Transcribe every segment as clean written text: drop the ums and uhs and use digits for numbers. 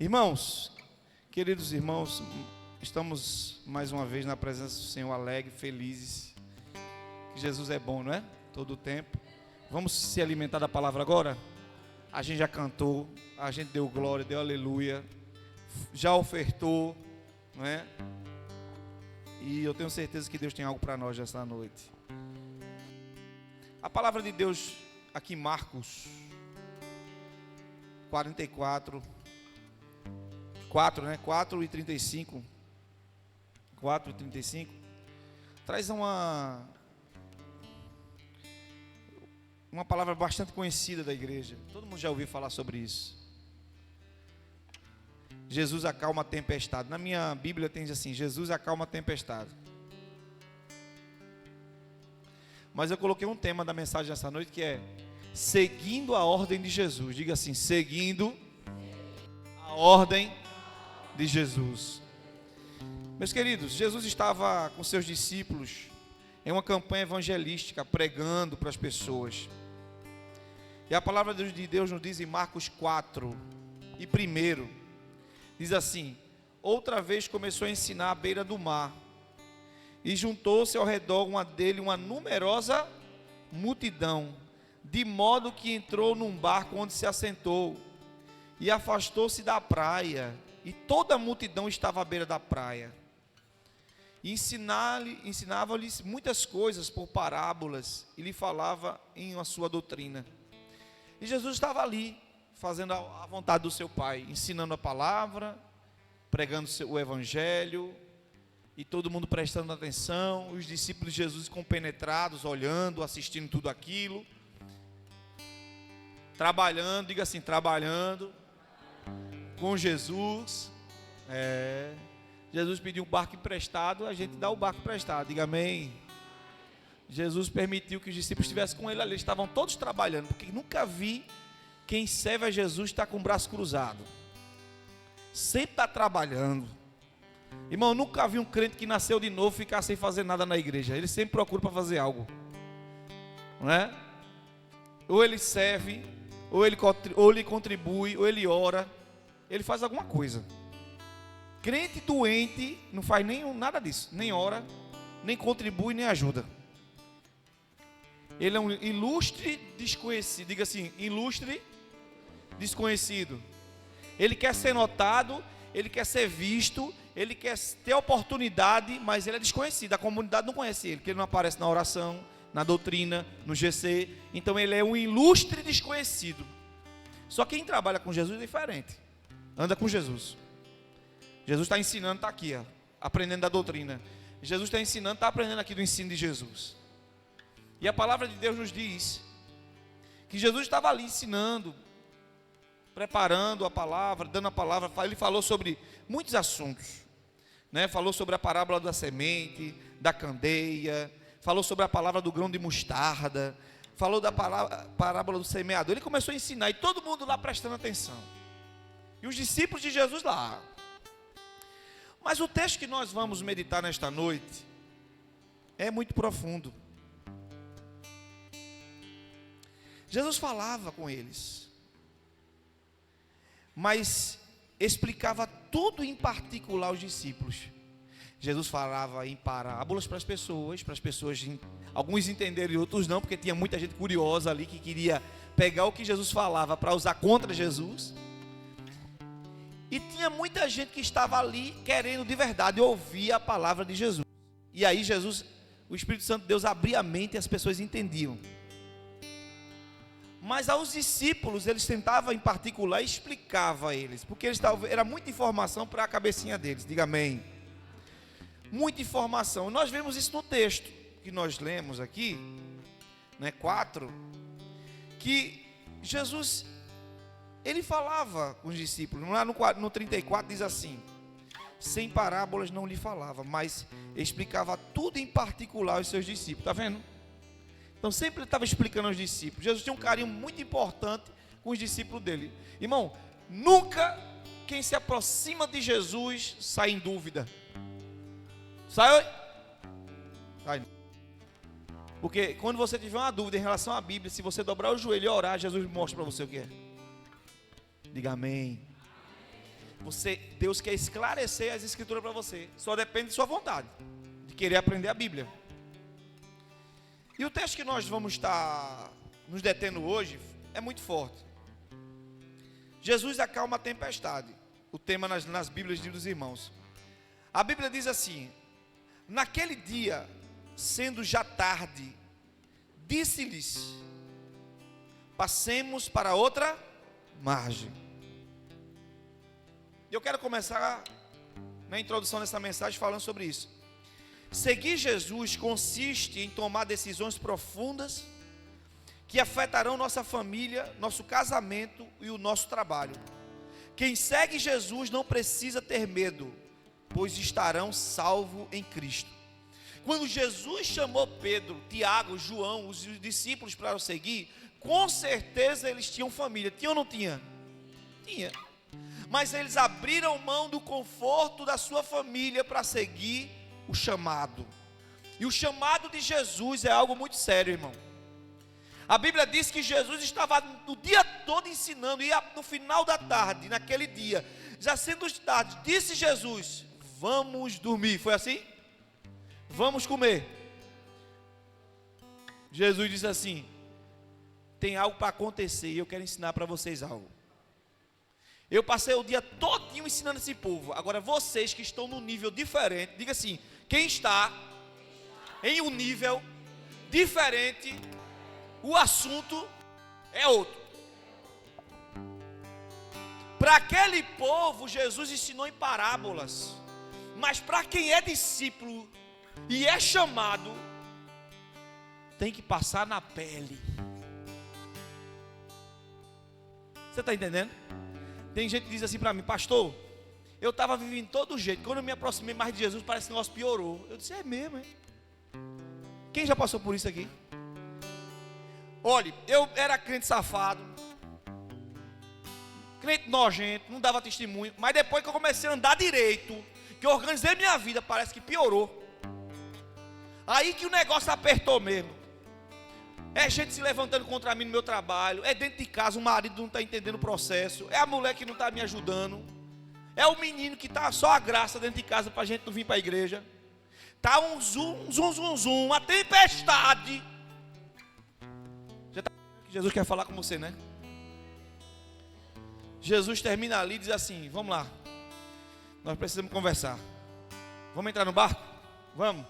Irmãos, queridos irmãos, estamos mais uma vez na presença do Senhor, alegre, felizes. Jesus é bom, não é? Todo o tempo. Vamos se alimentar da palavra agora? A gente já cantou, a gente deu glória, deu aleluia, já ofertou, não é? E eu tenho certeza que Deus tem algo para nós essa noite. A palavra de Deus aqui em Marcos 44, 4 e 35, 4 e 35, traz uma palavra bastante conhecida da igreja. Todo mundo já ouviu falar sobre isso. Jesus acalma a tempestade. Na minha Bíblia tem assim: Jesus acalma a tempestade. Mas eu coloquei um tema da mensagem essa noite que é seguindo a ordem de Jesus. Diga assim: seguindo a ordem de Jesus. Meus queridos, Jesus estava com seus discípulos em uma campanha evangelística, pregando para as pessoas. E a palavra de Deus nos diz em Marcos 4 e 1, diz assim: outra vez começou a ensinar à beira do mar, e juntou-se ao redor dele uma numerosa multidão, de modo que entrou num barco onde se assentou, e afastou-se da praia, e toda a multidão estava à beira da praia. E ensinava-lhes muitas coisas por parábolas, e lhe falava em a sua doutrina. E Jesus estava ali, fazendo a vontade do seu Pai, ensinando a palavra, pregando o evangelho, e todo mundo prestando atenção, os discípulos de Jesus compenetrados, olhando, assistindo tudo aquilo, trabalhando, diga assim, trabalhando com Jesus. Jesus pediu um barco emprestado, a gente dá o barco emprestado, diga amém. Jesus permitiu que os discípulos estivessem com ele ali, eles estavam todos trabalhando, porque nunca vi quem serve a Jesus estar com o braço cruzado, sempre está trabalhando. Irmão, eu nunca vi um crente que nasceu de novo ficar sem fazer nada na igreja. Ele sempre procura para fazer algo, não é? Ou ele serve, ou ele contribui, ou ele ora, ele faz alguma coisa. Crente doente não faz nada disso, nem ora, nem contribui, nem ajuda. Ele é um ilustre desconhecido, diga assim, ilustre desconhecido. Ele quer ser notado, ele quer ser visto, ele quer ter oportunidade, mas ele é desconhecido, a comunidade não conhece ele, porque ele não aparece na oração, na doutrina, no GC, então ele é um ilustre desconhecido. Só que quem trabalha com Jesus é diferente, anda com Jesus. Jesus está ensinando, está aqui, ó, aprendendo da doutrina. Jesus está ensinando, está aprendendo aqui do ensino de Jesus. E a palavra de Deus nos diz que Jesus estava ali ensinando, preparando a palavra, dando a palavra. Ele falou sobre muitos assuntos, né? Falou sobre a parábola da semente, da candeia, falou sobre a palavra do grão de mostarda, falou da parábola do semeador. Ele começou a ensinar e todo mundo lá prestando atenção, e os discípulos de Jesus lá. Mas o texto que nós vamos meditar nesta noite é muito profundo. Jesus falava com eles, mas explicava tudo em particular aos discípulos. Jesus falava em parábolas para as pessoas, alguns entenderam e outros não, porque tinha muita gente curiosa ali que queria pegar o que Jesus falava para usar contra Jesus. E tinha muita gente que estava ali querendo de verdade ouvir a palavra de Jesus. E aí Jesus, o Espírito Santo de Deus abria a mente e as pessoas entendiam. Mas aos discípulos, eles tentavam em particular explicar a eles, porque era muita informação para a cabecinha deles, diga amém. Muita informação. Nós vemos isso no texto que nós lemos aqui, né, 4, que Jesus, ele falava com os discípulos. Lá no 34 diz assim: sem parábolas não lhe falava, mas explicava tudo em particular aos seus discípulos. Está vendo? Então sempre ele estava explicando aos discípulos. Jesus tinha um carinho muito importante com os discípulos dele. Irmão, nunca quem se aproxima de Jesus sai em dúvida. Sai. Porque quando você tiver uma dúvida em relação à Bíblia, se você dobrar o joelho e orar, Jesus mostra para você o que é. Diga amém. Deus quer esclarecer as escrituras para você. Só depende de sua vontade, de querer aprender a Bíblia. E o texto que nós vamos estar nos detendo hoje é muito forte. Jesus acalma a tempestade. O tema nas Bíblias dos irmãos. A Bíblia diz assim: naquele dia, sendo já tarde, disse-lhes: passemos para outra margem. Eu quero começar na introdução dessa mensagem falando sobre isso. Seguir Jesus consiste em tomar decisões profundas que afetarão nossa família, nosso casamento e o nosso trabalho. Quem segue Jesus não precisa ter medo, pois estarão salvos em Cristo. Quando Jesus chamou Pedro, Tiago, João, os discípulos para o seguir, com certeza eles tinham família. Tinha ou não tinha? Tinha. Mas eles abriram mão do conforto da sua família para seguir o chamado. E o chamado de Jesus é algo muito sério, irmão. A Bíblia diz que Jesus estava o dia todo ensinando, e no final da tarde, naquele dia, já sendo tarde, disse Jesus: vamos dormir. Foi assim? Vamos comer. Jesus disse assim: tem algo para acontecer e eu quero ensinar para vocês algo. Eu passei o dia todinho ensinando esse povo. Agora vocês que estão num nível diferente, diga assim: quem está em um nível diferente, o assunto é outro. Para aquele povo, Jesus ensinou em parábolas. Mas para quem é discípulo e é chamado, tem que passar na pele. Você está entendendo? Tem gente que diz assim para mim: pastor, eu estava vivendo de todo jeito. Quando eu me aproximei mais de Jesus, parece que o negócio piorou. Eu disse: é mesmo, é? Quem já passou por isso aqui? Olha, eu era crente safado, crente nojento, não dava testemunho. Mas depois que eu comecei a andar direito, que eu organizei minha vida, parece que piorou. Aí que o negócio apertou mesmo. É gente se levantando contra mim no meu trabalho. É dentro de casa, o marido não está entendendo o processo. É a mulher que não está me ajudando. É o menino que está só a graça dentro de casa para a gente não vir para a igreja. Está um zum, uma tempestade. Já está vendo que Jesus quer falar com você, né? Jesus termina ali e diz assim: vamos lá, nós precisamos conversar. Vamos entrar no barco? Vamos.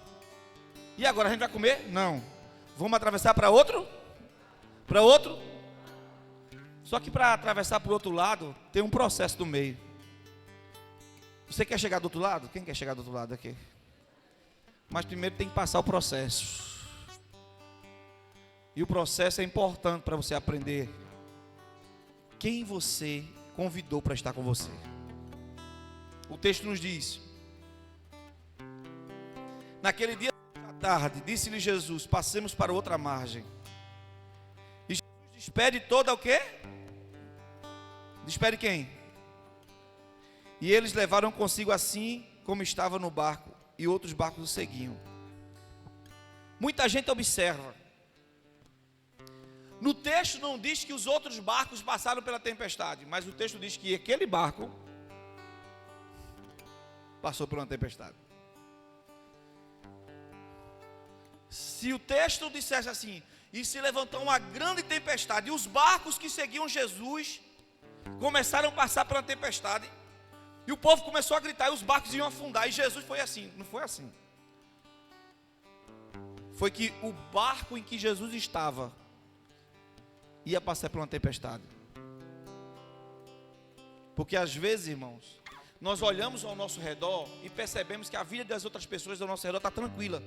E agora a gente vai comer? Não. Vamos atravessar para outro? Para outro? Só que para atravessar para o outro lado, tem um processo do meio. Você quer chegar do outro lado? Quem quer chegar do outro lado aqui? Mas primeiro tem que passar o processo. E o processo é importante para você aprender quem você convidou para estar com você. O texto nos diz: naquele dia da tarde, disse-lhe Jesus: passemos para outra margem. E Jesus despede toda o quê? Despede quem? E eles levaram consigo assim como estava no barco, e outros barcos o seguiam. Muita gente observa. No texto não diz que os outros barcos passaram pela tempestade, mas o texto diz que aquele barco passou por uma tempestade. Se o texto dissesse assim: e se levantou uma grande tempestade, e os barcos que seguiam Jesus começaram a passar por uma tempestade, e o povo começou a gritar, e os barcos iam afundar, e Jesus foi assim. Não foi assim. Foi que o barco em que Jesus estava ia passar por uma tempestade. Porque às vezes, irmãos, nós olhamos ao nosso redor e percebemos que a vida das outras pessoas ao nosso redor está tranquila,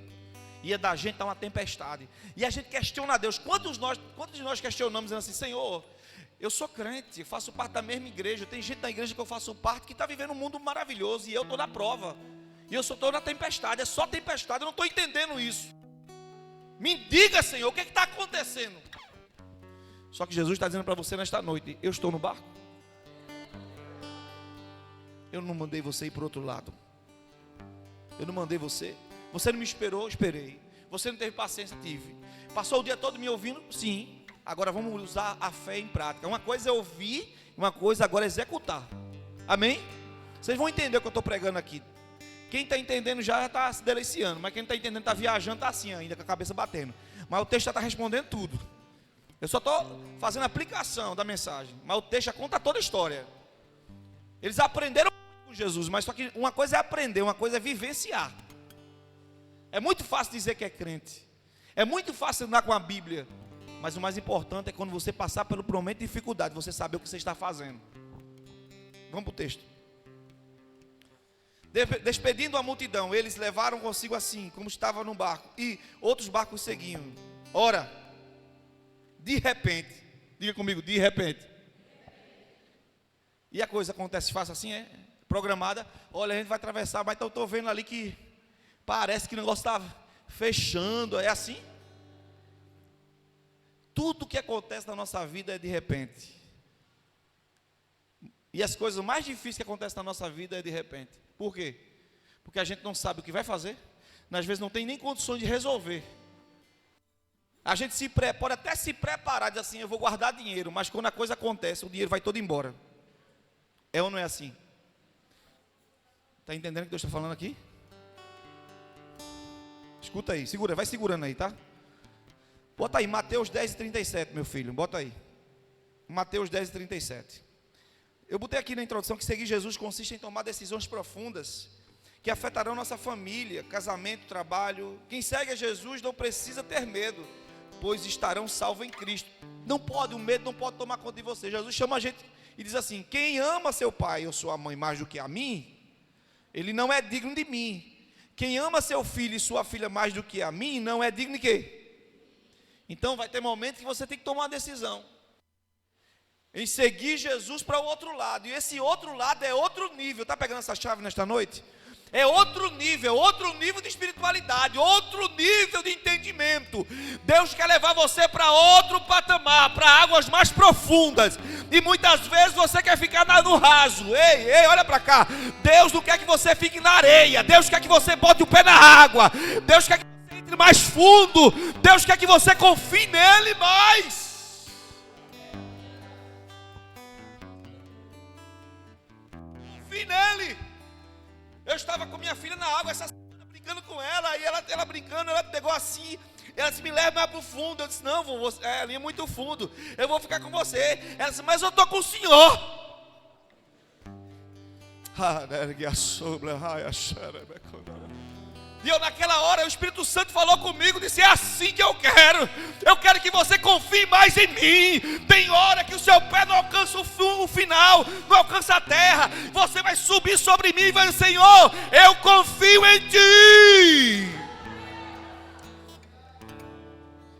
e a da gente está uma tempestade. E a gente questiona a Deus. Quantos de nós questionamos assim: Senhor, eu sou crente, eu faço parte da mesma igreja, tem gente na igreja que eu faço parte que está vivendo um mundo maravilhoso, e eu estou na prova, e eu só estou na tempestade, é só tempestade, eu não estou entendendo isso. Me diga, Senhor, o que está acontecendo? Só que Jesus está dizendo para você nesta noite: eu estou no barco. Eu não mandei você ir para o outro lado. Eu não mandei você. Você não me esperou, esperei. Você não teve paciência, tive. Passou o dia todo me ouvindo? Sim. Agora vamos usar a fé em prática. Uma coisa é ouvir, uma coisa agora é executar. Amém? Vocês vão entender o que eu estou pregando aqui. Quem está entendendo já está se deliciando, mas quem não está entendendo está viajando, está assim ainda, com a cabeça batendo. Mas o texto já está respondendo tudo. Eu só estou fazendo a aplicação da mensagem, mas o texto já conta toda a história. Eles aprenderam com Jesus, mas só que uma coisa é aprender, uma coisa é vivenciar. É muito fácil dizer que é crente, é muito fácil andar com a Bíblia, mas o mais importante é quando você passar pelo momento de dificuldade, você saber o que você está fazendo. Vamos para o texto. Despedindo a multidão, eles levaram consigo assim, como estava no barco, e outros barcos seguiam. Ora, de repente, diga comigo, de repente. E a coisa acontece fácil assim, é programada. Olha, a gente vai atravessar, mas eu estou vendo ali que parece que o negócio está fechando, é assim? Tudo que acontece na nossa vida é de repente. E as coisas mais difíceis que acontecem na nossa vida é de repente. Por quê? Porque a gente não sabe o que vai fazer, às vezes não tem nem condições de resolver. A gente pode até se preparar, diz assim, eu vou guardar dinheiro, mas quando a coisa acontece, o dinheiro vai todo embora. É ou não é assim? Está entendendo o que Deus está falando aqui? Escuta aí, segura, vai segurando aí, tá? Bota aí, Mateus 10:37, meu filho, bota aí. Mateus 10:37. Eu botei aqui na introdução que seguir Jesus consiste em tomar decisões profundas que afetarão nossa família, casamento, trabalho. Quem segue a Jesus não precisa ter medo, pois estarão salvos em Cristo. Não pode, o medo não pode tomar conta de você. Jesus chama a gente e diz assim: quem ama seu pai ou sua mãe mais do que a mim, ele não é digno de mim. Quem ama seu filho e sua filha mais do que a mim, não é digno de quê? Então vai ter momentos que você tem que tomar uma decisão em seguir Jesus para o outro lado. E esse outro lado é outro nível. Está pegando essa chave nesta noite? É outro nível de espiritualidade, outro nível de entendimento. Deus quer levar você para outro patamar, para águas mais profundas. E muitas vezes você quer ficar no raso. Ei, olha para cá. Deus não quer que você fique na areia. Deus quer que você bote o pé na água. Deus quer que você entre mais fundo. Deus quer que você confie nele mais. Nele. Eu estava com minha filha na água essa semana, brincando com ela, e ela brincando, ela pegou assim, ela disse, me leva mais para o fundo. Eu disse, não, ali é muito fundo, eu vou ficar com você. Ela disse, mas eu estou com o Senhor. E eu naquela hora, o Espírito Santo falou comigo, disse, é assim que eu quero que você confie mais em mim. Tem hora que o seu pé não alcança o final, não alcança a terra, você vai subir sobre mim e vai dizer, Senhor, eu confio em ti.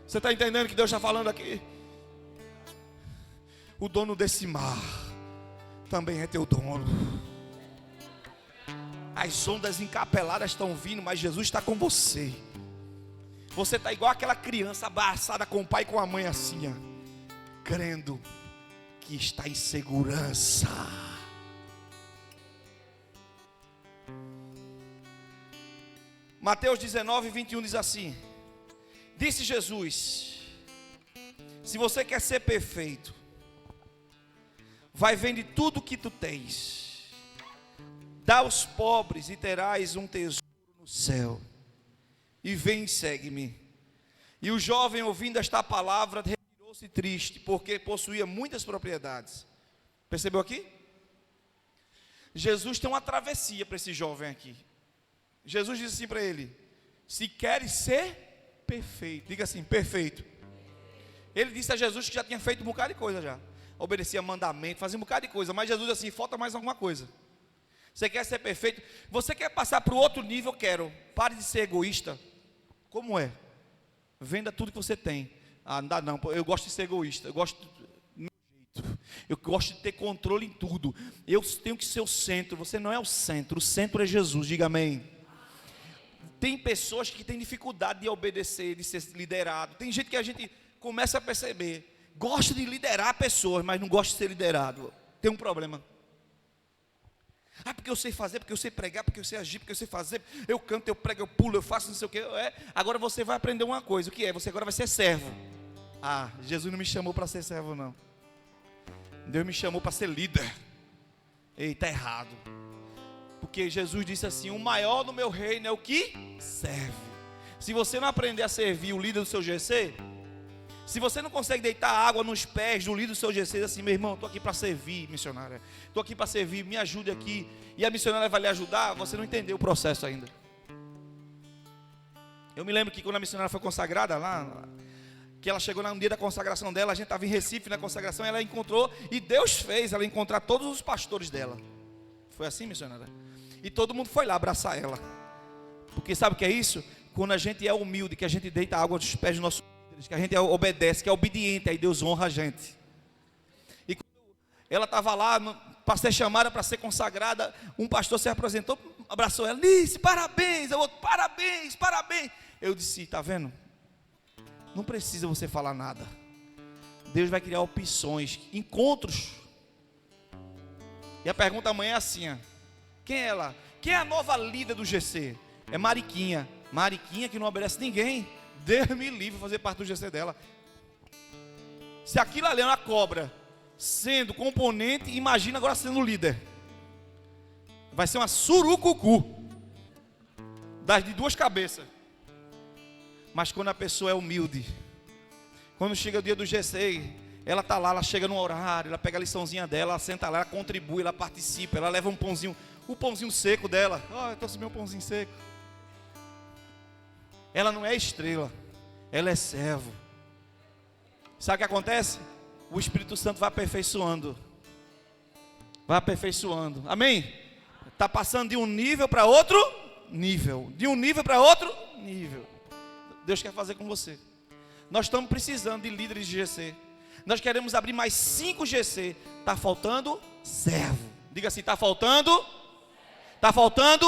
Você está entendendo o que Deus está falando aqui? O dono desse mar também é teu dono. As ondas encapeladas estão vindo, mas Jesus está com você. Você está igual aquela criança abraçada com o pai e com a mãe assim, ó, crendo que está em segurança. Mateus 19:21 diz assim: disse Jesus, se você quer ser perfeito, vai vende tudo que tu tens, dá aos pobres e terás um tesouro no céu, e vem e segue-me. E o jovem, ouvindo esta palavra, retirou-se triste, porque possuía muitas propriedades. Percebeu aqui? Jesus tem uma travessia para esse jovem aqui. Jesus disse assim para ele: se queres ser perfeito, diga assim, perfeito. Ele disse a Jesus que já tinha feito um bocado de coisa já, obedecia mandamento, fazia um bocado de coisa, mas Jesus disse assim, falta mais alguma coisa. Você quer ser perfeito? Você quer passar para o outro nível? Quero. Pare de ser egoísta. Como é? Venda tudo que você tem. Ah, não dá não, eu gosto de ser egoísta. Eu gosto de ter controle em tudo. Eu tenho que ser o centro. Você não é o centro é Jesus, diga amém. Tem pessoas que têm dificuldade de obedecer, de ser liderado. Tem gente que a gente começa a perceber, gosta de liderar pessoas, mas não gosta de ser liderado. Tem um problema. Ah, porque eu sei fazer, porque eu sei pregar, porque eu sei agir, porque eu sei fazer, eu canto, eu prego, eu pulo, eu faço não sei o que. Agora você vai aprender uma coisa, o que é? Você agora vai ser servo. Ah, Jesus não me chamou para ser servo não. Deus me chamou para ser líder. Ei, está errado. Porque Jesus disse assim: o maior no meu reino é o que serve. Se você não aprender a servir o líder do seu GC, se você não consegue deitar água nos pés do líder do seu GC, assim: meu irmão, estou aqui para servir, missionária, estou aqui para servir, me ajude aqui, e a missionária vai lhe ajudar, você não entendeu o processo ainda. Eu me lembro que quando a missionária foi consagrada lá, que ela chegou no dia da consagração dela, a gente estava em Recife na consagração, ela encontrou, e Deus fez ela encontrar todos os pastores dela. Foi assim, missionária? E todo mundo foi lá abraçar ela. Porque sabe o que é isso? Quando a gente é humilde, que a gente deita a água dos pés dos nossos líderes, que a gente obedece, que é obediente, aí Deus honra a gente. E quando ela estava lá para ser chamada, para ser consagrada, um pastor se apresentou, abraçou ela: Nice, parabéns. O outro: parabéns, parabéns. Eu disse: está vendo? Não precisa você falar nada. Deus vai criar opções, encontros. E a pergunta amanhã é assim: quem é ela? Quem é a nova líder do GC? É Mariquinha. Mariquinha que não obedece ninguém. Deus me livre fazer parte do GC dela. Se aquilo ali é uma cobra sendo componente, imagina agora sendo líder. Vai ser uma surucucu de duas cabeças. Mas quando a pessoa é humilde, quando chega o dia do GC, ela está lá, ela chega no horário, ela pega a liçãozinha dela, ela senta lá, ela contribui, ela participa, ela leva um pãozinho, o pãozinho seco dela. Eu trouxe meu pãozinho seco. Ela não é estrela, ela é servo. Sabe o que acontece? O Espírito Santo vai aperfeiçoando. Vai aperfeiçoando. Amém? Está passando de um nível para outro nível. De um nível para outro nível. Deus quer fazer com você. Nós estamos precisando de líderes de GC. Nós queremos abrir mais 5 GC. Está faltando servo. Diga assim: está faltando. Está faltando.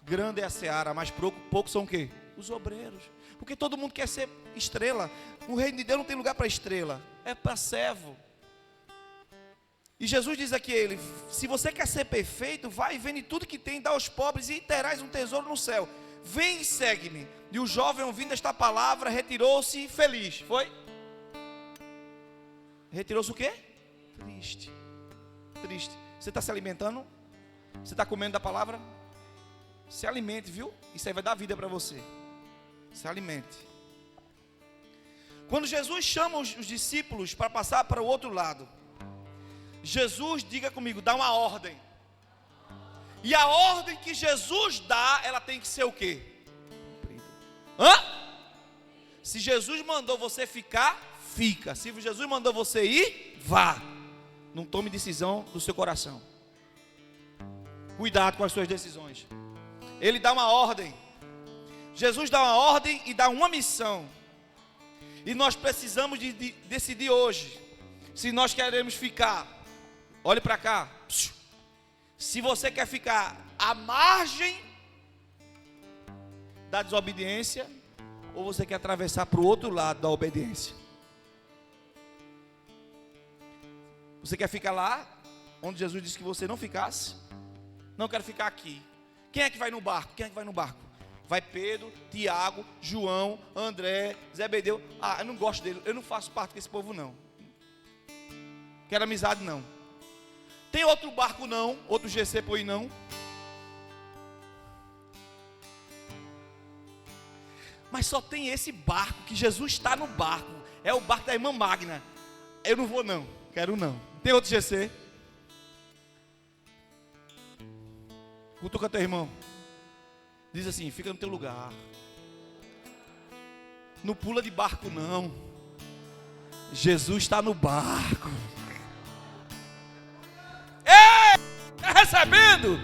Grande é a seara, mas poucos são o quê? Os obreiros. Porque todo mundo quer ser estrela. O reino de Deus não tem lugar para estrela, é para servo. E Jesus diz aqui a ele: se você quer ser perfeito, vai e vende tudo que tem, dá aos pobres e terás um tesouro no céu. Vem e segue-me. E o jovem, ouvindo esta palavra, retirou-se feliz. Foi? Retirou-se o quê? Triste. Triste. Você está se alimentando? Você está comendo da palavra? Se alimente, viu? Isso aí vai dar vida para você. Se alimente. Quando Jesus chama os discípulos para passar para o outro lado, Jesus, diga comigo, dá uma ordem. E a ordem que Jesus dá, ela tem que ser o quê? Se Jesus mandou você ficar, fica. Se Jesus mandou você ir, vá. Não tome decisão do seu coração. Cuidado com as suas decisões. Ele dá uma ordem. Jesus dá uma ordem e dá uma missão. E nós precisamos de decidir hoje se nós queremos ficar. Olhe para cá. Se você quer ficar à margem da desobediência, ou você quer atravessar para o outro lado da obediência. Você quer ficar lá, onde Jesus disse que você não ficasse? Não, quero ficar aqui. Quem é que vai no barco? Quem é que vai no barco? Vai Pedro, Tiago, João, André, Zebedeu. Eu não gosto dele, eu não faço parte desse povo não. Quero amizade não. Tem outro barco não? Outro GC por aí não? Mas só tem esse barco, que Jesus está no barco. É o barco da irmã Magna. Eu não vou não, quero não. Tem outro GC? Cutuca teu irmão. Diz assim: fica no teu lugar. Não pula de barco não. Jesus está no barco. Ei! Está recebendo?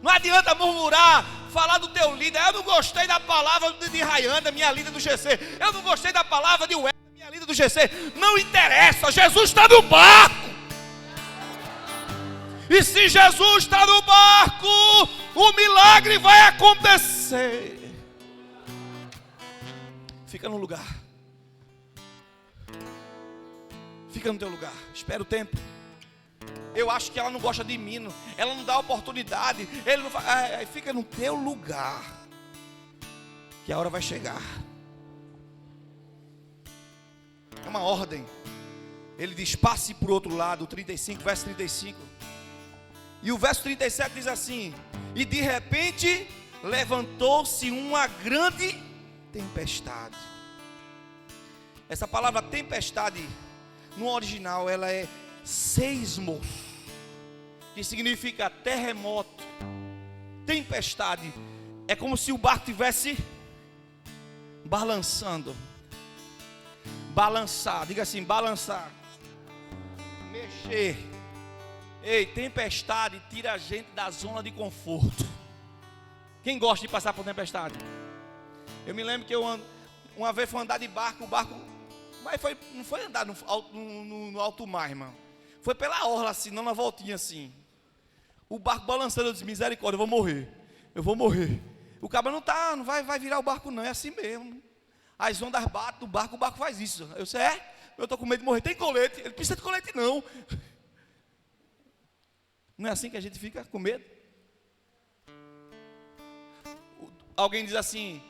Não adianta murmurar, falar do teu líder. Eu não gostei da palavra de Rayanda, minha líder do GC. Eu não gostei da palavra de Wes, minha líder do GC. Não interessa, Jesus está no barco. E se Jesus está no barco, o milagre vai acontecer. Fica no lugar. Fica no teu lugar. Espera o tempo. Eu acho que ela não gosta de mim. Ela não dá oportunidade. Ele não faz. Fica no teu lugar. Que a hora vai chegar. É uma ordem. Ele diz: passe para o outro lado. 35, verso 35. E o verso 37 diz assim: e de repente levantou-se uma grande tempestade. Essa palavra tempestade, no original, ela é seismos, que significa terremoto. Tempestade é como se o barco estivesse balançando. Balançar, diga assim, balançar, mexer. Ei, tempestade tira a gente da zona de conforto. Quem gosta de passar por tempestade? Eu me lembro que uma vez fui andar de barco, o barco, mas não foi andar no alto mar, irmão. Foi pela orla assim, não na voltinha assim. O barco balançando, eu disse, misericórdia, eu vou morrer. Eu vou morrer. O cabra não vai virar o barco não, é assim mesmo. As ondas batem no barco, o barco faz isso. Eu disse, eu estou com medo de morrer. Tem colete? Ele precisa de colete não. Não é assim que a gente fica com medo? Alguém diz assim,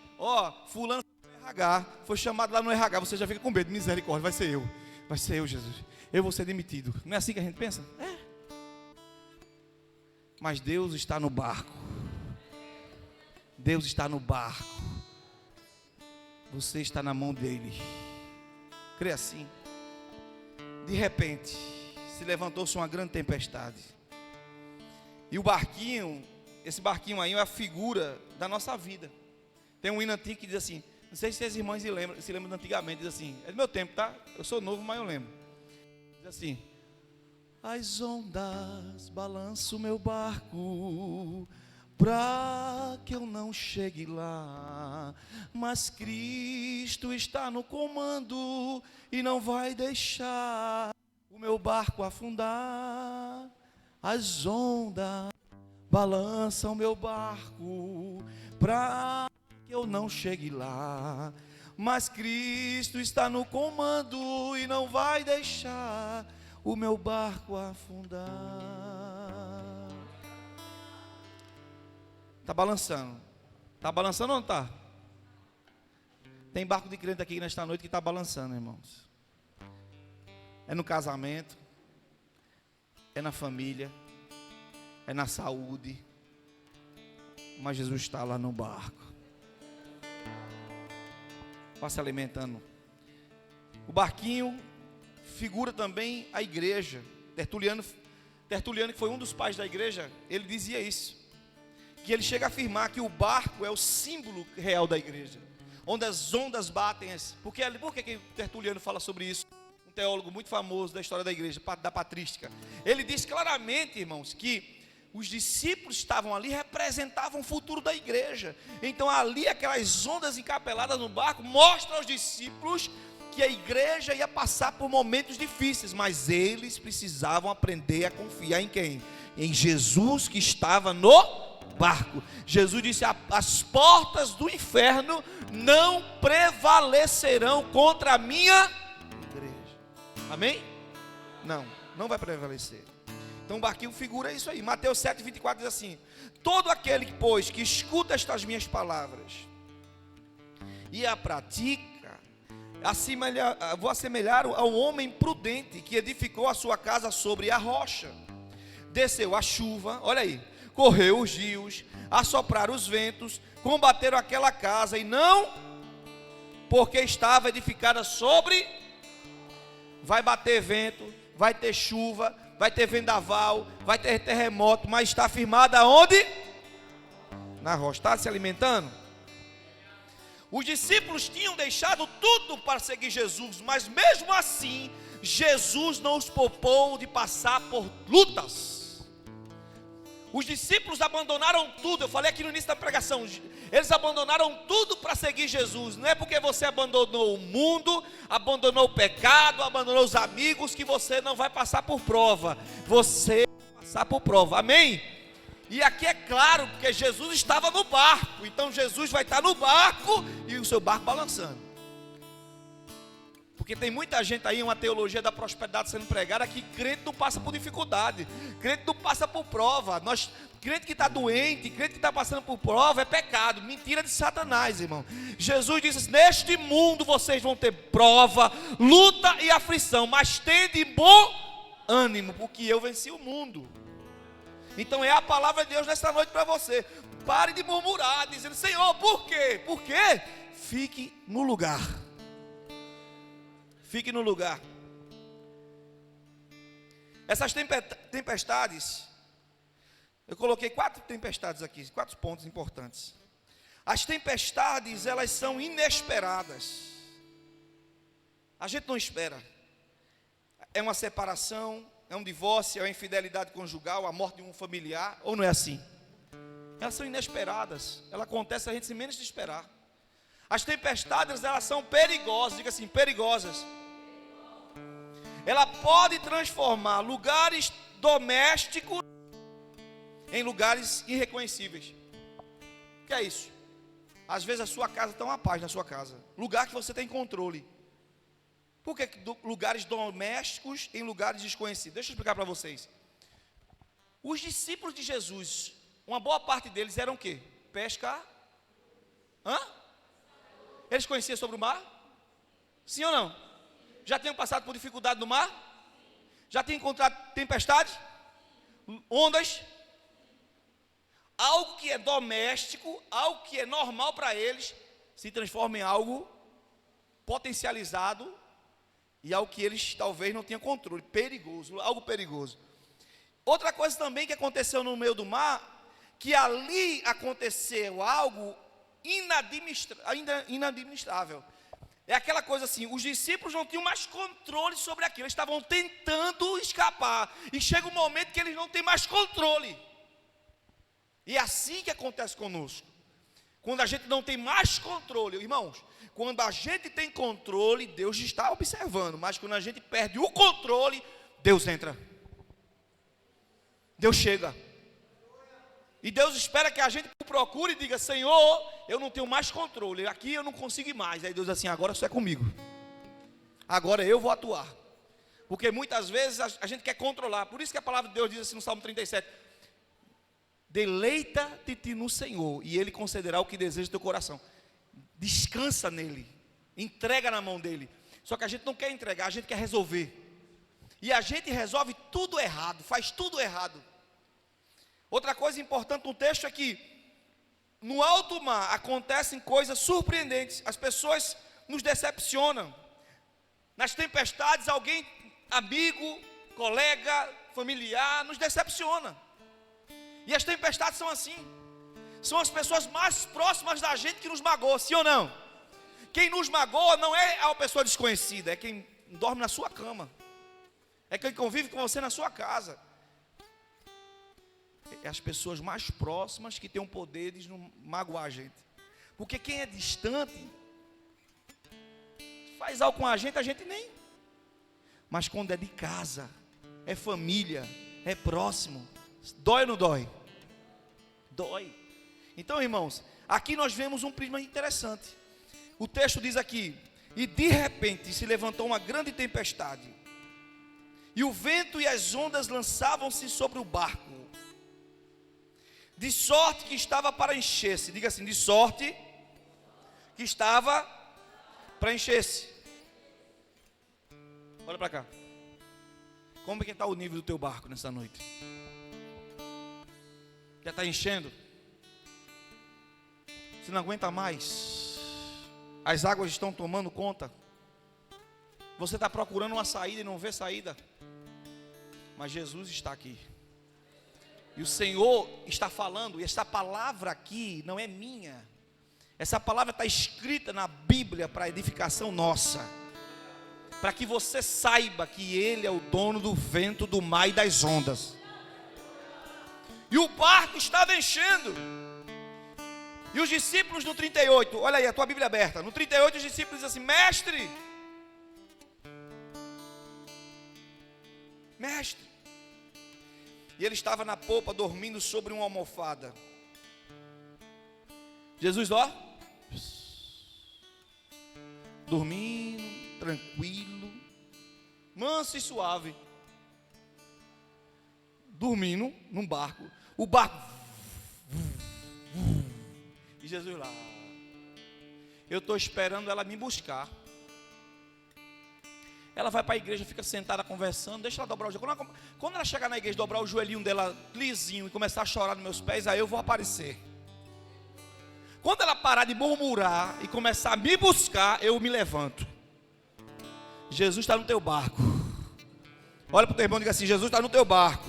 fulano RH, foi chamado lá no RH, você já fica com medo, misericórdia, vai ser eu, Jesus, eu vou ser demitido. Não é assim que a gente pensa? É. Mas Deus está no barco. Deus está no barco. Você está na mão dele. Crê assim. De repente, se levantou-se uma grande tempestade. E o barquinho, esse barquinho aí é a figura da nossa vida. Tem um hino antigo que diz assim, não sei se as irmãs se lembram de antigamente, diz assim, é do meu tempo, tá? Eu sou novo, mas eu lembro. Diz assim: as ondas balançam o meu barco, pra que eu não chegue lá, mas Cristo está no comando e não vai deixar o meu barco afundar. As ondas balançam o meu barco, pra que eu não chegue lá, mas Cristo está no comando e não vai deixar o meu barco afundar. Está balançando. Está balançando ou não está? Tem barco de crente aqui nesta noite que está balançando, irmãos. É no casamento, é na família, é na saúde, mas Jesus está lá no barco. Vá se alimentando. O barquinho figura também a igreja. Tertuliano, que foi um dos pais da igreja, ele dizia isso, que ele chega a afirmar que o barco é o símbolo real da igreja, onde as ondas batem. Por que Tertuliano fala sobre isso? Um teólogo muito famoso da história da igreja, da patrística. Ele diz claramente, irmãos, que os discípulos estavam ali, representavam o futuro da igreja. Então ali, aquelas ondas encapeladas no barco, mostram aos discípulos que a igreja ia passar por momentos difíceis, mas eles precisavam aprender a confiar em quem? Em Jesus, que estava no barco. Jesus disse, as portas do inferno não prevalecerão contra a minha igreja. Amém? Não vai prevalecer. Então o barquinho figura isso aí. Mateus 7,24 diz assim: todo aquele, pois, que escuta estas minhas palavras e a pratica, vou assemelhar ao homem prudente que edificou a sua casa sobre a rocha. Desceu a chuva, olha aí, correu os rios, assopraram os ventos, combateram aquela casa, e não, porque estava edificada sobre. Vai bater vento, vai ter chuva, vai ter vendaval, vai ter terremoto, mas está firmada onde? Na rocha. Está se alimentando? Os discípulos tinham deixado tudo para seguir Jesus, mas mesmo assim, Jesus não os poupou de passar por lutas. Os discípulos abandonaram tudo. Eu falei aqui no início da pregação, eles abandonaram tudo para seguir Jesus. Não é porque você abandonou o mundo, abandonou o pecado, abandonou os amigos, que você não vai passar por prova. Você vai passar por prova, amém? E aqui é claro, porque Jesus estava no barco. Então Jesus vai estar no barco e o seu barco balançando. Porque tem muita gente aí, uma teologia da prosperidade sendo pregada, que crente não passa por dificuldade, crente não passa por prova. Crente que está doente, crente que está passando por prova, é pecado, mentira de Satanás, irmão. Jesus disse: neste mundo vocês vão ter prova, luta e aflição, mas tende bom ânimo, porque eu venci o mundo. Então é a palavra de Deus nesta noite para você. Pare de murmurar, dizendo: Senhor, por quê? Por quê? Fique no lugar. Fique no lugar. Essas tempestades, eu coloquei 4 tempestades aqui, 4 pontos importantes. As tempestades, elas são inesperadas. A gente não espera. É uma separação, é um divórcio, é uma infidelidade conjugal, a morte de um familiar, ou não é assim? Elas são inesperadas, ela acontece a gente sem menos de esperar. As tempestades, elas são perigosas, diga assim, perigosas. Ela pode transformar lugares domésticos em lugares irreconhecíveis. O que é isso? Às vezes a sua casa está uma paz na sua casa, lugar que você tem controle. Por que lugares domésticos em lugares desconhecidos? Deixa eu explicar para vocês. Os discípulos de Jesus, uma boa parte deles eram o quê? Pesca. Eles conheciam sobre o mar? Sim ou não? Já tinham passado por dificuldade no mar? Já tinham encontrado tempestade? Ondas? Algo que é doméstico, algo que é normal para eles, se transforma em algo potencializado e algo que eles talvez não tenham controle, perigoso, algo perigoso. Outra coisa também que aconteceu no meio do mar, que ali aconteceu algo inadministrável. É aquela coisa assim, os discípulos não tinham mais controle sobre aquilo, eles estavam tentando escapar, e chega um momento que eles não têm mais controle. E é assim que acontece conosco. Quando a gente não tem mais controle, irmãos, quando a gente tem controle, Deus está observando, mas quando a gente perde o controle, Deus entra. Deus chega. E Deus espera que a gente procure e diga: Senhor, eu não tenho mais controle, aqui eu não consigo mais. Aí Deus diz assim: agora só é comigo, agora eu vou atuar. Porque muitas vezes a gente quer controlar. Por isso que a palavra de Deus diz assim no Salmo 37: deleita-te no Senhor, e Ele concederá o que deseja do teu coração. Descansa nele, entrega na mão dele. Só que a gente não quer entregar, a gente quer resolver. E a gente resolve tudo errado, faz tudo errado. Outra coisa importante no texto é que no alto mar acontecem coisas surpreendentes. As pessoas nos decepcionam. Nas tempestades, alguém, amigo, colega, familiar, nos decepciona. E as tempestades são assim. São as pessoas mais próximas da gente que nos magoam, sim ou não? Quem nos magoa não é a pessoa desconhecida, é quem dorme na sua cama, é quem convive com você na sua casa. É as pessoas mais próximas que têm o poder de não magoar a gente. Porque quem é distante faz algo com a gente nem. Mas quando é de casa, é família, é próximo, dói ou não dói? Dói. Então, irmãos, aqui nós vemos um prisma interessante. O texto diz aqui: e de repente se levantou uma grande tempestade, e o vento e as ondas lançavam-se sobre o barco, de sorte que estava para encher-se. Diga assim: de sorte que estava para encher-se. Olha para cá. Como é que está o nível do teu barco nessa noite? Já está enchendo? Você não aguenta mais? As águas estão tomando conta? Você está procurando uma saída e não vê saída? Mas Jesus está aqui. E o Senhor está falando, e essa palavra aqui não é minha. Essa palavra está escrita na Bíblia para edificação nossa. Para que você saiba que Ele é o dono do vento, do mar e das ondas. E o barco estava enchendo. E os discípulos no 38, olha aí a tua Bíblia aberta. No 38 os discípulos dizem assim: mestre, mestre. E ele estava na popa dormindo sobre uma almofada. Jesus, ó, dormindo, tranquilo, manso e suave, dormindo num barco. O barco, e Jesus lá: eu estou esperando ela me buscar. Ela vai para a igreja, fica sentada conversando, deixa ela dobrar o joelho. Quando ela chegar na igreja, dobrar o joelhinho dela lisinho e começar a chorar nos meus pés, aí eu vou aparecer. Quando ela parar de murmurar e começar a me buscar, eu me levanto. Jesus está no teu barco. Olha para o teu irmão e diga assim: Jesus está no teu barco.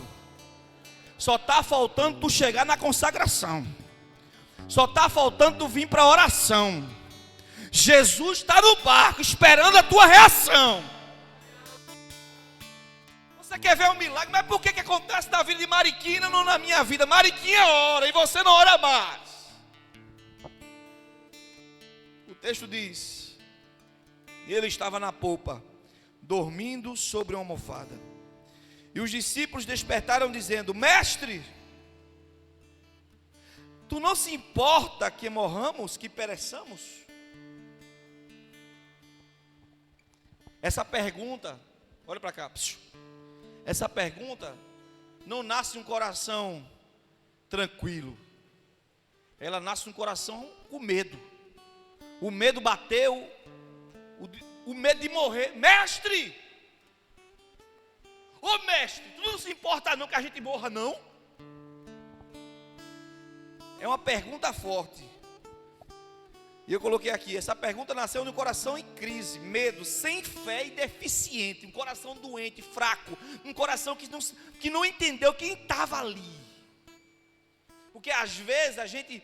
Só está faltando tu chegar na consagração. Só está faltando tu vir para a oração. Jesus está no barco esperando a tua reação. Você quer ver um milagre? Mas por que acontece na vida de Mariquinha e não na minha vida? Mariquinha ora e você não ora mais. O texto diz: e ele estava na popa, dormindo sobre uma almofada. E os discípulos despertaram dizendo: Mestre, tu não se importa que morramos, que pereçamos? Essa pergunta, olha para cá. Essa pergunta não nasce de um coração tranquilo. Ela nasce de um coração com medo. O medo bateu, o medo de morrer. Mestre! Ô mestre, tu não se importa não que a gente morra não? É uma pergunta forte. E eu coloquei aqui, essa pergunta nasceu no coração em crise, medo, sem fé e deficiente. Um coração doente, fraco. Um coração que não entendeu quem estava ali. Porque às vezes a gente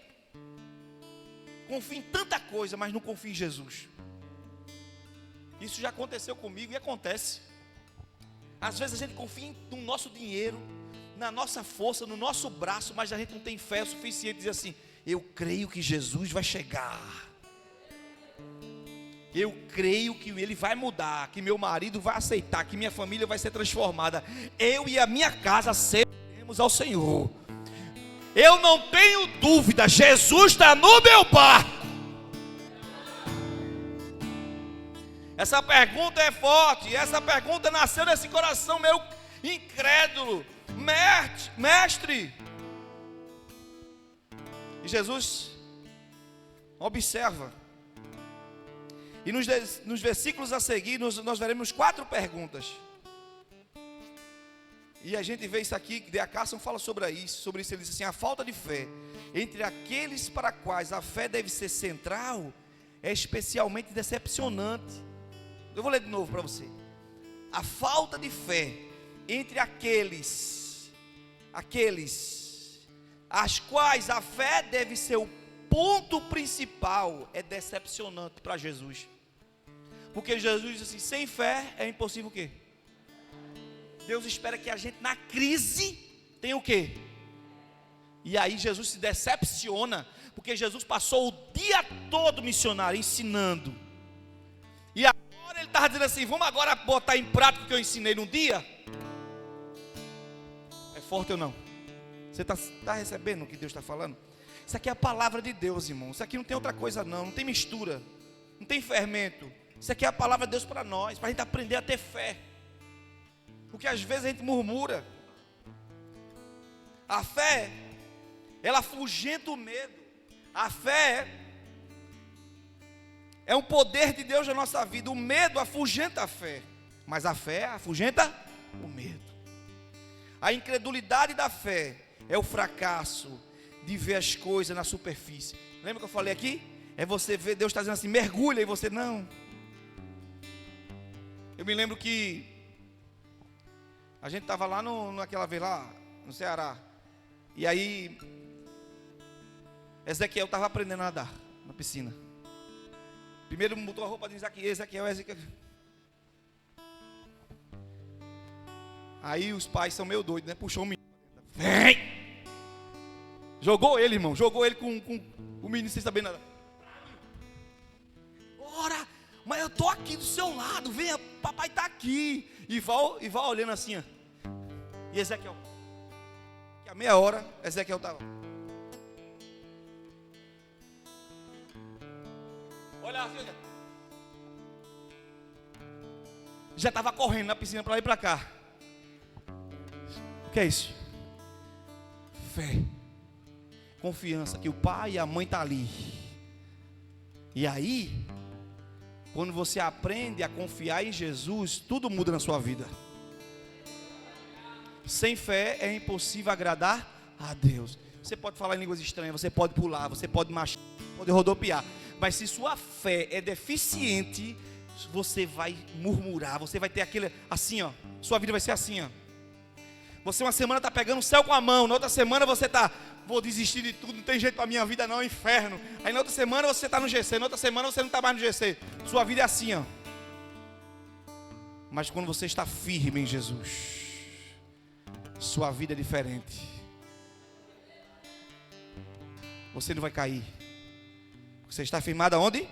confia em tanta coisa, mas não confia em Jesus. Isso já aconteceu comigo e acontece. Às vezes a gente confia no nosso dinheiro, na nossa força, no nosso braço, mas a gente não tem fé suficiente de dizer assim: eu creio que Jesus vai chegar. Eu creio que Ele vai mudar, que meu marido vai aceitar, que minha família vai ser transformada. Eu e a minha casa serviremos ao Senhor. Eu não tenho dúvida, Jesus está no meu barco. Essa pergunta é forte, essa pergunta nasceu nesse coração meu incrédulo. Mestre. E Jesus observa. E nos versículos a seguir, nós veremos 4 perguntas. E a gente vê isso aqui, que D.A. Carson fala sobre isso. Ele diz assim: a falta de fé entre aqueles para quais a fé deve ser central é especialmente decepcionante. Eu vou ler de novo para você. A falta de fé entre aqueles às quais a fé deve ser o ponto principal é decepcionante para Jesus. Porque Jesus diz assim: sem fé é impossível o quê? Deus espera que a gente na crise tenha o quê? E aí Jesus se decepciona, porque Jesus passou o dia todo missionário, ensinando. E agora ele estava dizendo assim: vamos agora botar em prática o que eu ensinei num dia? É forte ou não? Você está recebendo o que Deus está falando? Isso aqui é a palavra de Deus, irmão. Isso aqui não tem outra coisa não tem mistura, não tem fermento. Isso aqui é a palavra de Deus para nós, para a gente aprender a ter fé. Porque às vezes a gente murmura. A fé, ela afugenta o medo. A fé é um poder de Deus na nossa vida. O medo afugenta a fé, mas a fé afugenta o medo. A incredulidade da fé é o fracasso de ver as coisas na superfície. Lembra que eu falei aqui? É você ver Deus está dizendo assim: mergulha, e você não. Eu me lembro que a gente estava lá naquela vez lá no Ceará. E aí Ezequiel estava aprendendo a nadar na piscina. Primeiro botou a roupa de Ezequiel. Aí os pais são meio doidos, né? Puxou o menino. Vem! Jogou ele, irmão. Jogou ele com o menino sem saber nada. Ora, mas eu estou aqui do seu lado. Venha, papai está aqui. E vai olhando assim, ó. E Ezequiel. Que a meia hora, Ezequiel estava. Olha assim, olha. Já estava correndo na piscina para lá e para cá. O que é isso? Fé. Confiança que o pai e a mãe estão ali. E aí, Quando você aprende a confiar em Jesus, tudo muda na sua vida. Sem fé é impossível agradar a Deus. Você pode falar em línguas estranhas, você pode pular, você pode marchar, pode rodopiar, mas se sua fé é deficiente, você vai murmurar, você vai ter aquele, assim ó, sua vida vai ser assim ó. Você uma semana está pegando o céu com a mão, na outra semana você está, vou desistir de tudo, não tem jeito para a minha vida não, é um inferno. Aí na outra semana você está no GC, na outra semana você não está mais no GC. Sua vida é assim ó. Mas quando você está firme em Jesus, sua vida é diferente. Você não vai cair. Você está firmado aonde?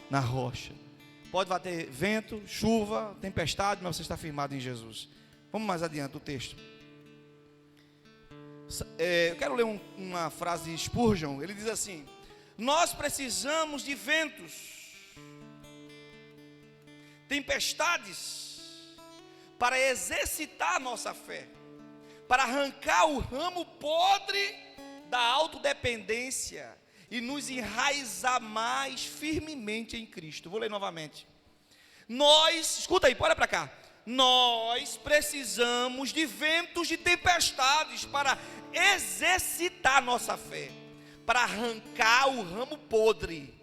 Na rocha. Pode bater vento, chuva, tempestade, mas você está firmado em Jesus. Vamos mais adiante o texto. Eu quero ler uma frase de Spurgeon. Ele diz assim: nós precisamos de ventos, tempestades, para exercitar a nossa fé, para arrancar o ramo podre da autodependência e nos enraizar mais firmemente em Cristo. Vou ler novamente. Nós, escuta aí, olha para cá. Nós precisamos de ventos de tempestades para exercitar a nossa fé, para arrancar o ramo podre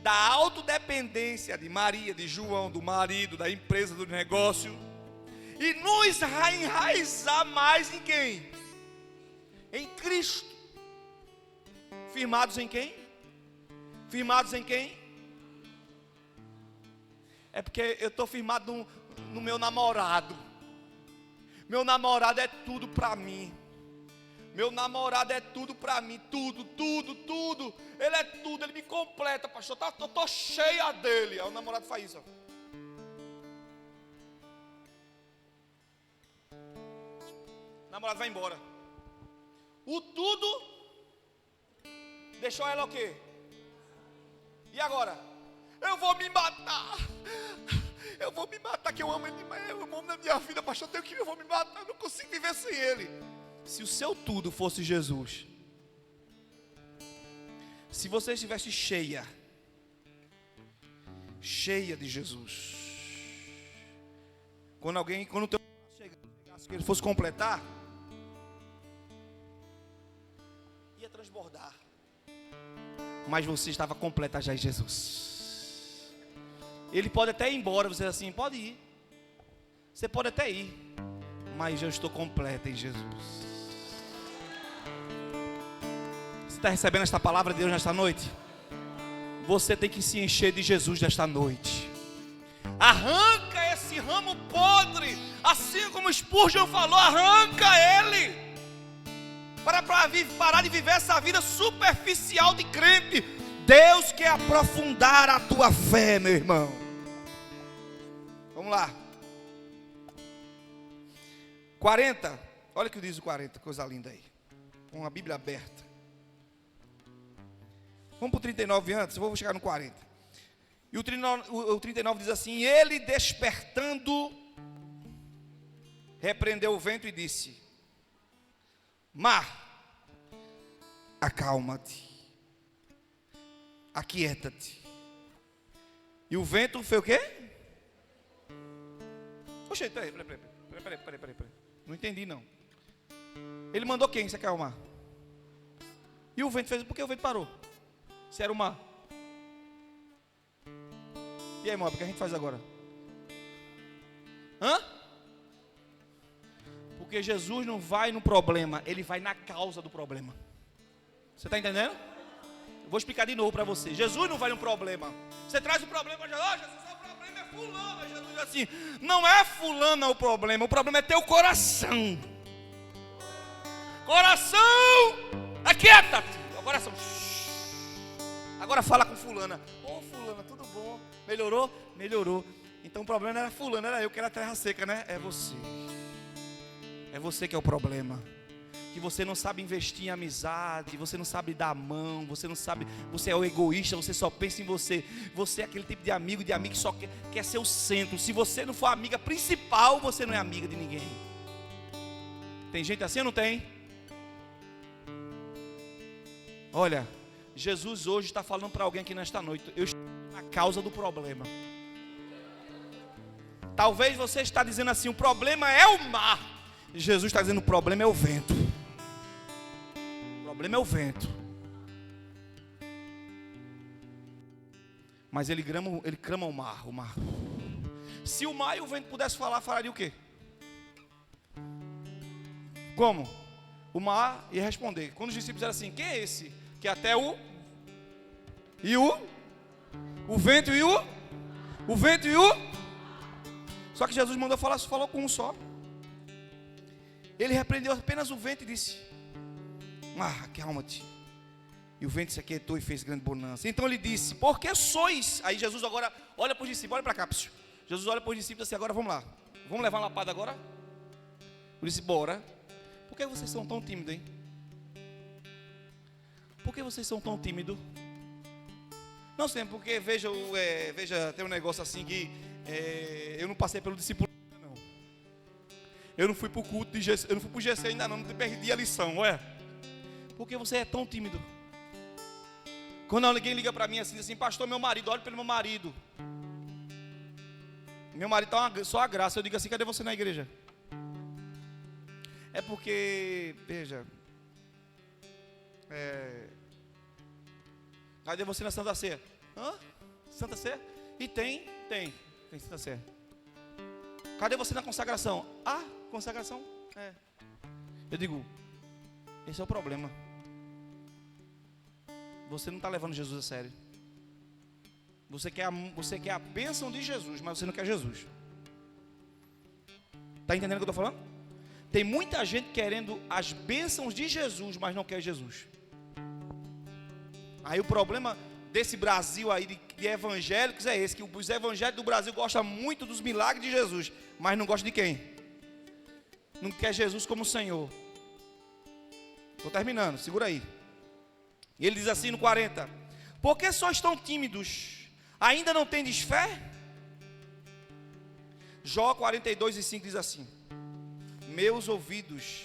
da autodependência de Maria, de João, do marido, da empresa, do negócio, e nos enraizar mais em quem? Em Cristo. Firmados em quem? Firmados em quem? É porque eu estou firmado no meu namorado. Meu namorado é tudo para mim. Meu namorado é tudo para mim. Tudo. Ele é tudo, ele me completa, pastor. Eu estou cheia dele. Aí o namorado faz isso. Ó. O namorado vai embora. O tudo deixou ela o quê? E agora? Eu vou me matar. Eu vou me matar, que eu amo ele demais. Eu amo na minha vida, pastor. Eu vou me matar. Eu não consigo viver sem ele. Se o seu tudo fosse Jesus, se você estivesse cheia de Jesus, quando o teu chegasse, que ele fosse completar, ia transbordar. Mas você estava completa já em Jesus. Ele pode até ir embora, você diz assim, pode ir. Você pode até ir, mas eu estou completa em Jesus. Você está recebendo esta palavra de Deus nesta noite? Você tem que se encher de Jesus nesta noite. Arranca esse ramo podre, assim como Spurgeon falou, arranca ele. Para parar de viver essa vida superficial de crente. Deus quer aprofundar a tua fé, meu irmão. Vamos lá. 40. Olha o que diz o 40, coisa linda aí. Com a Bíblia aberta. Vamos para o 39 antes, eu vou chegar no 40. E o 39 diz assim: ele despertando, repreendeu o vento e disse: mar, acalma-te, aquieta-te. E o vento foi o quê? Poxa, peraí. Não entendi não. Ele mandou quem se acalmar? E o vento fez, por que o vento parou? Se era o mar. E aí, irmão, o que a gente faz agora? Porque Jesus não vai no problema, ele vai na causa do problema. Você está entendendo? Eu vou explicar de novo para você. Jesus não vai no problema. Você traz o problema para Jesus. Jesus, o problema é fulano. Jesus diz assim: não é fulano o problema é teu coração. Coração, aquieta-te. Coração. Agora fala com fulana. Ô fulana, tudo bom? Melhorou? Melhorou. Então o problema não era fulano, era eu que era terra seca, né? É você. É você que é o problema. Que você não sabe investir em amizade, você não sabe dar a mão, você não sabe, você é o egoísta, você só pensa em você. Você é aquele tipo de amigo que só quer ser o centro. Se você não for a amiga principal, você não é amiga de ninguém. Tem gente assim ou não tem? Olha, Jesus hoje está falando para alguém aqui nesta noite: eu estou na causa do problema. Talvez você está dizendo assim: o problema é o mar. Jesus está dizendo: o problema é o vento. O problema é o vento. Mas ele clama o mar. Se o mar e o vento pudessem falar, falaria o quê? Como? O mar ia responder. Quando os discípulos eram assim: quem é esse? Que até o vento e o vento e o... Só que Jesus mandou falar, falou com um só. Ele repreendeu apenas o vento e disse: calma-te. E o vento se aquietou e fez grande bonança. Então ele disse: por que sois? Aí Jesus agora olha para os discípulos, olha para cá, psiu. Jesus olha para os discípulos assim: agora vamos lá. Vamos levar uma lapada agora? Ele disse: bora. Por que vocês são tão tímidos, hein? Por que vocês são tão tímidos? Não sei, porque veja, tem um negócio assim que eu não passei pelo discípulo, não. Eu não fui para o culto de GC, eu não fui para o GC ainda não perdi a lição, ué. Por que você é tão tímido? Quando alguém liga para mim assim, diz assim: pastor, meu marido, olha pelo meu marido. Meu marido está só a graça. Eu digo assim: cadê você na igreja? É porque, veja, cadê você na Santa Ceia? Santa Ceia? E tem Santa Ceia. Cadê você na consagração? Consagração? Eu digo: esse é o problema. Você não está levando Jesus a sério. Você quer a bênção de Jesus, mas você não quer Jesus. Está entendendo o que eu estou falando? Tem muita gente querendo as bênçãos de Jesus, mas não quer Jesus. Aí o problema desse Brasil aí de evangélicos é esse: que os evangélicos do Brasil gostam muito dos milagres de Jesus, mas não gostam de quem? Não quer Jesus como Senhor. Estou terminando, segura aí. Ele diz assim no 40: por que sois tão tímidos? Ainda não tendes fé? Jó 42:5 diz assim: meus ouvidos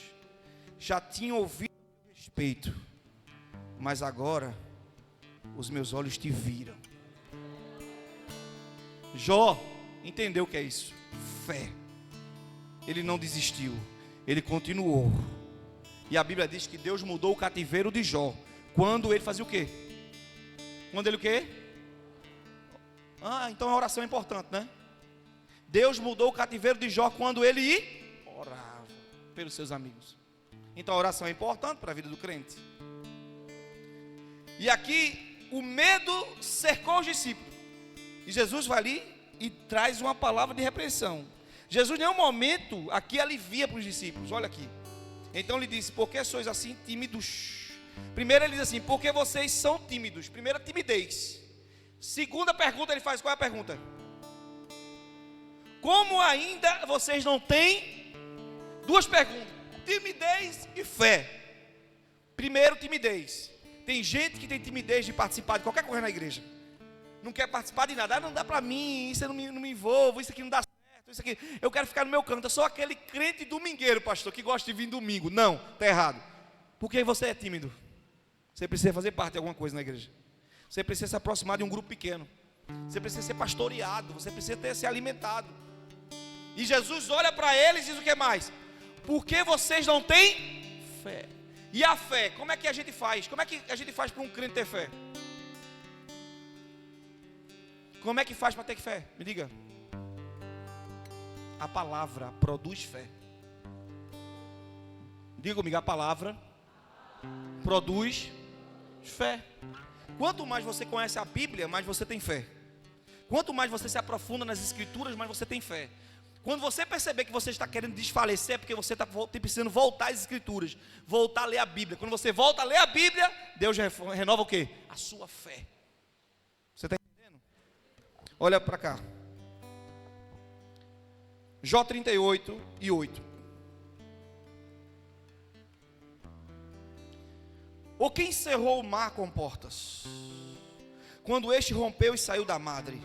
já tinham ouvido a respeito, mas agora os meus olhos te viram. Jó entendeu o que é isso: fé. Ele não desistiu, ele continuou. E a Bíblia diz que Deus mudou o cativeiro de Jó quando ele fazia o quê? Quando ele o quê? Então a oração é importante, né? Deus mudou o cativeiro de Jó quando ele orava pelos seus amigos. Então a oração é importante para a vida do crente. E aqui o medo cercou os discípulos. E Jesus vai ali e traz uma palavra de repreensão. Jesus em nenhum momento aqui alivia para os discípulos. Olha aqui. Então ele disse: por que sois assim tímidos? Primeiro ele diz assim: por que vocês são tímidos? Primeira, timidez. Segunda pergunta, ele faz: qual é a pergunta? Como ainda vocês não têm? Duas perguntas: timidez e fé. Primeiro, timidez. Tem gente que tem timidez de participar de qualquer coisa na igreja. Não quer participar de nada. Não dá para mim, isso eu não me envolvo, isso aqui não dá certo, isso aqui, eu quero ficar no meu canto. Eu sou aquele crente domingueiro, pastor, que gosta de vir domingo. Não, está errado. Porque você é tímido. Você precisa fazer parte de alguma coisa na igreja. Você precisa se aproximar de um grupo pequeno. Você precisa ser pastoreado. Você precisa ter se alimentado. E Jesus olha para eles e diz o que mais? Por que vocês não têm fé? E a fé, como é que a gente faz? Como é que a gente faz para um crente ter fé? Como é que faz para ter fé? Me diga. A palavra produz fé. Diga comigo: a palavra produz fé. Quanto mais você conhece a Bíblia, mais você tem fé. Quanto mais você se aprofunda nas Escrituras, mais você tem fé. Quando você perceber que você está querendo desfalecer, é porque você está precisando voltar às Escrituras, voltar a ler a Bíblia. Quando você volta a ler a Bíblia, Deus renova o quê? A sua fé. Você está entendendo? Olha para cá. Jó 38:8. Ou quem cerrou o mar com portas, quando este rompeu e saiu da madre?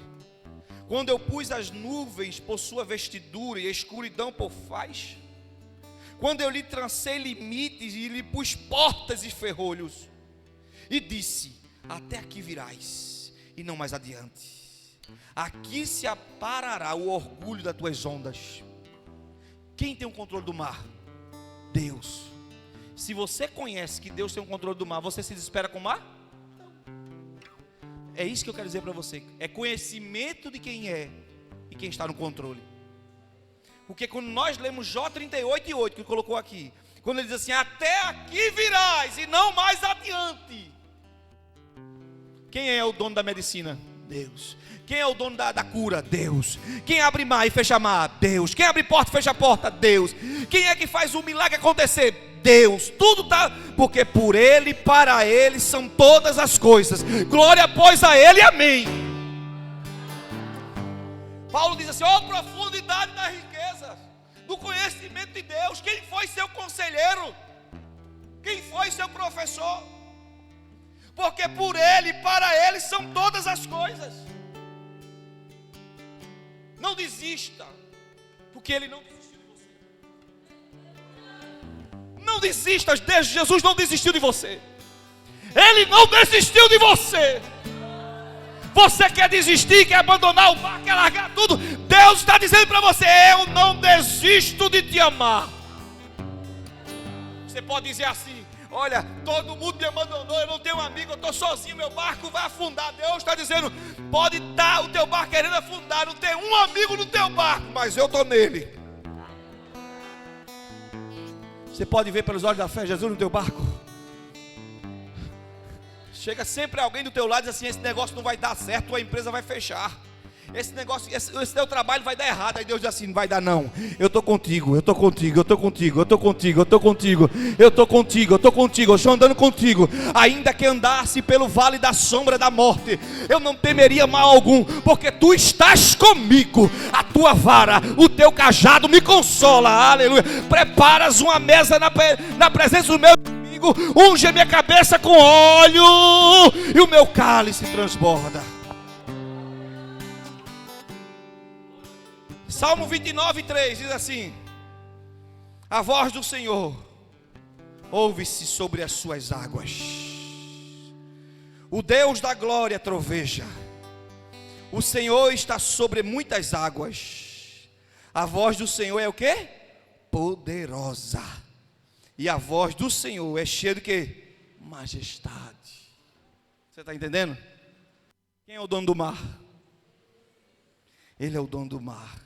Quando eu pus as nuvens por sua vestidura e a escuridão por faz? Quando eu lhe trancei limites e lhe pus portas e ferrolhos? E disse: até aqui virás, e não mais adiante. Aqui se aparará o orgulho das tuas ondas. Quem tem o controle do mar? Deus. Se você conhece que Deus tem o controle do mar, você se desespera com o mar? É isso que eu quero dizer para você. É conhecimento de quem é e quem está no controle. Porque quando nós lemos Jó 38:8, que colocou aqui, quando ele diz assim: até aqui virás e não mais adiante. Quem é o dono da medicina? Deus. Quem é o dono da cura? Deus. Quem abre mar e fecha mar? Deus. Quem abre porta e fecha porta? Deus. Quem é que faz o milagre acontecer? Deus. Tudo está, porque por Ele, para Ele são todas as coisas. Glória pois a Ele, amém. Paulo diz assim: ó, profundidade da riqueza, do conhecimento de Deus. Quem foi seu conselheiro? Quem foi seu professor? Porque por Ele, para Ele são todas as coisas. Não desista, porque Ele não desistiu de você. Não desista, Jesus não desistiu de você. Ele não desistiu de você. Você quer desistir, quer abandonar o barco, quer largar tudo? Deus está dizendo para você: eu não desisto de te amar. Você pode dizer assim: olha, todo mundo me abandonou, eu não tenho amigo, eu estou sozinho, meu barco vai afundar. Deus está dizendo: pode estar o teu barco querendo afundar, não tem um amigo no teu barco, mas eu estou nele. Você pode ver pelos olhos da fé Jesus no teu barco. Chega sempre alguém do teu lado e diz assim: esse negócio não vai dar certo, tua empresa vai fechar. Esse negócio, esse teu trabalho vai dar errado. Aí Deus diz assim: não vai dar não. Eu estou contigo, eu estou contigo, eu estou contigo, eu estou contigo, eu estou contigo, eu estou contigo, eu estou contigo, eu estou andando contigo. Ainda que andasse pelo vale da sombra da morte, eu não temeria mal algum, porque tu estás comigo. A tua vara, o teu cajado me consola. Aleluia. Preparas uma mesa na presença do meu inimigo, unge a minha cabeça com óleo e o meu cálice transborda. Salmo 29:3 diz assim: a voz do Senhor ouve-se sobre as suas águas. O Deus da glória troveja. O Senhor está sobre muitas águas. A voz do Senhor é o quê? Poderosa. E a voz do Senhor é cheia de quê? Majestade. Você está entendendo? Quem é o dono do mar? Ele é o dono do mar.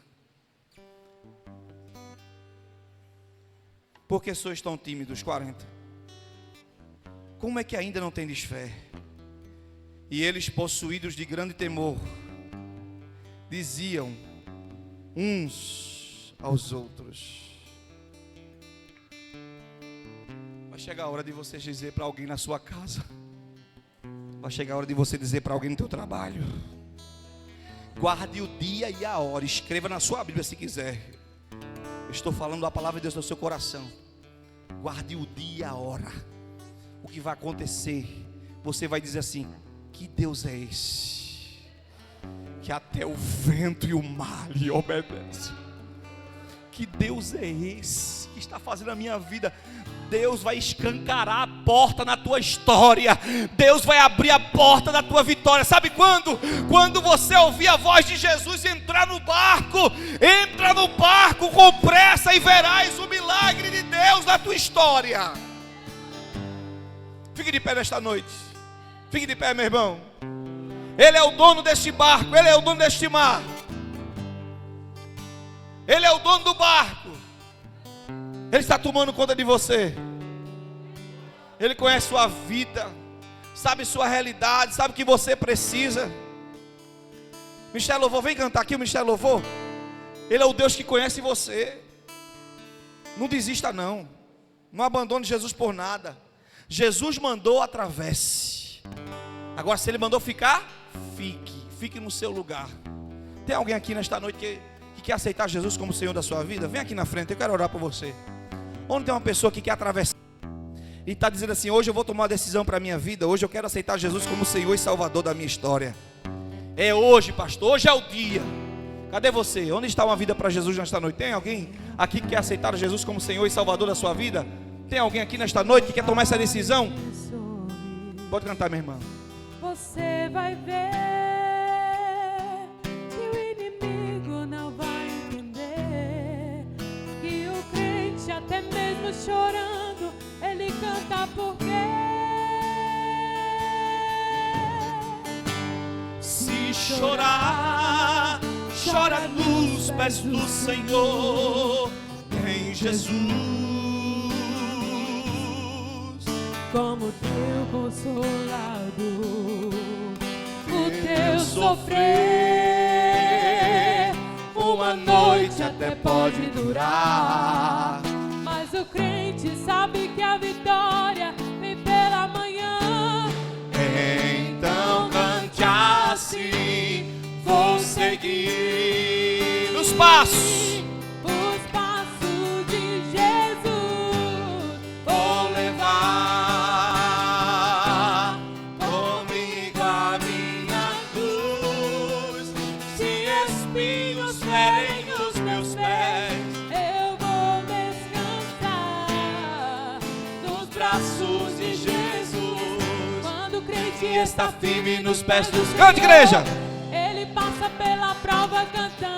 Por que sois tão tímidos? 40. Como é que ainda não tendes fé? E eles, possuídos de grande temor, diziam uns aos outros. Vai chegar a hora de você dizer para alguém na sua casa. Vai chegar a hora de você dizer para alguém no teu trabalho. Guarde o dia e a hora. Escreva na sua Bíblia se quiser. Eu estou falando a palavra de Deus no seu coração. Guarde o dia e a hora. O que vai acontecer? Você vai dizer assim: que Deus é esse? Que até o vento e o mar lhe obedecem. Que Deus é esse que está fazendo a minha vida? Deus vai escancarar a porta na tua história. Deus vai abrir a porta da tua vitória. Sabe quando? Quando você ouvir a voz de Jesus e entrar no barco. Entra no barco com pressa e verás o milagre de Deus na tua história. Fique de pé nesta noite. Fique de pé, meu irmão. Ele é o dono deste barco. Ele é o dono deste mar. Ele é o dono do barco. Ele está tomando conta de você. Ele conhece sua vida, sabe sua realidade, sabe o que você precisa. Ministério Louvor, vem cantar aqui o Ministério Louvor. Ele é o Deus que conhece você. Não desista não. Não abandone Jesus por nada. Jesus mandou, atravesse. Agora se Ele mandou ficar, fique no seu lugar. Tem alguém aqui nesta noite que quer aceitar Jesus como Senhor da sua vida? Vem aqui na frente, eu quero orar por você. Onde tem uma pessoa que quer atravessar e está dizendo assim: hoje eu vou tomar uma decisão para a minha vida, hoje eu quero aceitar Jesus como Senhor e Salvador da minha história. É hoje, pastor, hoje é o dia. Cadê você? Onde está uma vida para Jesus nesta noite? Tem alguém aqui que quer aceitar Jesus como Senhor e Salvador da sua vida? Tem alguém aqui nesta noite que quer tomar essa decisão? Pode cantar, minha irmã. você vai ver que o inimigo não vai entender, que o crente, até mesmo chorando, ele canta porque Se chorar, chora nos pés do Senhor, em Jesus. como teu consolado, o teu sofrer, uma noite até pode durar, mas o crente sabe que a vitória vem pela manhã. Então cante assim, vou seguir os passos de Jesus, vou levar comigo a minha cruz. Se espinhos ferem os meus pés, eu vou descansar nos braços de Jesus. Quando o crente E está firme nos pés dos... Senhor, Cante, igreja! ele passa pela prova cantando.